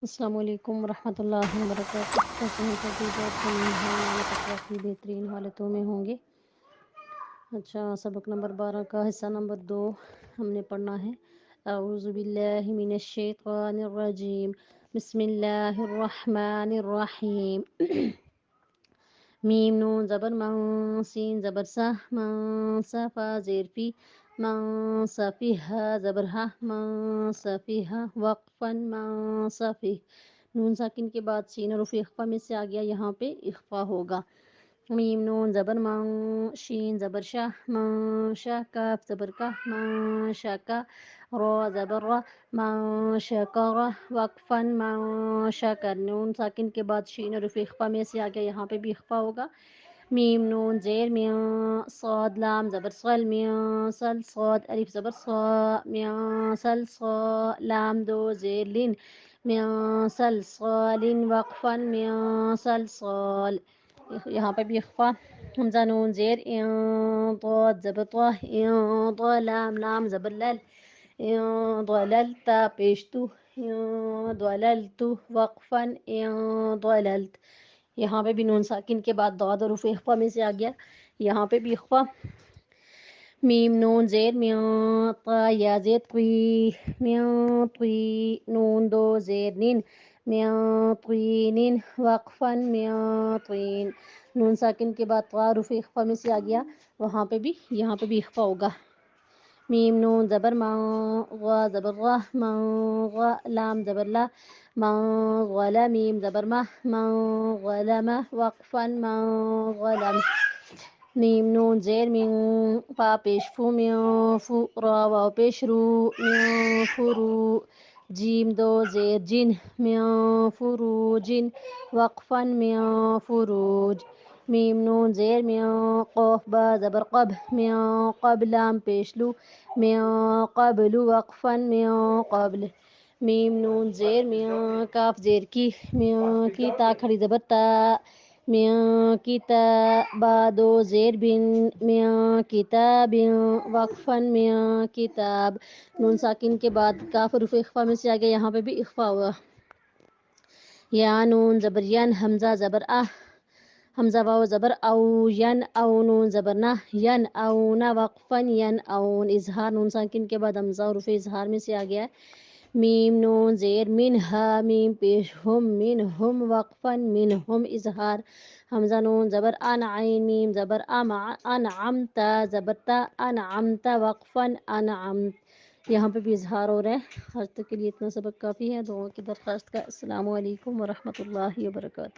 السلام علیکم ورحمۃ اللہ وبرکاتہ۔ کیسے ہیں سب بھی؟ بہت امید ہے اللہ تقویٰ کی بہترین حالتوں میں ہوں گے۔ اچھا، سبق نمبر 12 کا حصہ نمبر 2 ہم نے پڑھنا ہے۔ اعوذ باللہ من الشیطان الرجیم، بسم اللہ الرحمن الرحیم۔ میم نون زبر من، سین زبر سا، من صفا زیر فی، من صفیحہ زبر ہا، من صفیحہ وقفاً، من صفیح نون ساکن کے بعد سین حروف اخفا میں سے آ گیا، یہاں پہ اخفا ہوگا۔ میم نون زبر من، شین زبر شاہ، من شاہ کاف زبر کا، من شاکا را زبر را، من شکر وقفاً، من شکر نون ساکن کے بعد شین حروف اخفا میں سے آ گیا، یہاں پہ بھی اخفا ہوگا۔ میم نون زیر من، صاد لام زبر صل، من صل صاد الف زبر صا، من صل صا لام دو زیر لن، من صلصال وقفاً، من صلصال یہاں پہ بھی اخفا۔ حمزہ نون زیر ان، ضاد زبر طا، ان طا لام لام زبر لل، ان ضللت پیشتو، ان ضللت وقفاً، ان ضللت یہاں پہ بھی نون ساکن کے بعد ضاد حروف اخفا میں سے آ گیا، یہاں پہ بھی اخفا۔ میم نون زیر من، طا یا زیر طی، من طی نون دو زیر نین، من طین وقفاً، من طین نون ساکن کے بعد طا حروف اخفا میں سے آ گیا، وہاں پہ بھی یہاں پہ بھی اخفا ہوگا۔ میم نون زبر من، غا زبر غا، من غا لام زبر لا، من غلا میم زبر مہ، من غلم وقفاً، من غلم میم نون زیر من، پا پیش فو، من فو را واو پیش رو، من فرو جیم دو زیر جن، من فروجن وقفاً، من فروج میم نون زیر من، قاف با زبر قب، من قبل لام پیش لو، من قبل وقفاً، من قبل میم نون زیر من، کاف زیر کی، من کی تا کھڑی زبر تا، من کتاب دو زیر بن، من کتاب وقفاً، من کتاب نون ساکن کے بعد کاف حروف اخفا میں سے آ گیا، یہاں پہ بھی اخفا ہوا۔ یا نون زبر ین، حمزہ زبر حمزہ واو زبر او، ین او نون زبر نہ، ین اون وقفاً، ین اون اظہار نون ساکن کے بعد حمزہ حروف اظہار میں سے آ گیا ہے۔ میم نون زیر من ہا، میم پیش ہم، من ہم وقفاً، من ہم اظہار حمزہ نون زبر ان، عین میم زبر ام، انعمت زبر تا، انعمت وقفاً، انعمت یہاں پہ بھی اظہار ہو رہا ہے۔ آج تک کے لیے اتنا سبق کافی ہے۔ دعاؤں کی درخواست کا۔ السلام علیکم ورحمۃ اللہ وبرکاتہ۔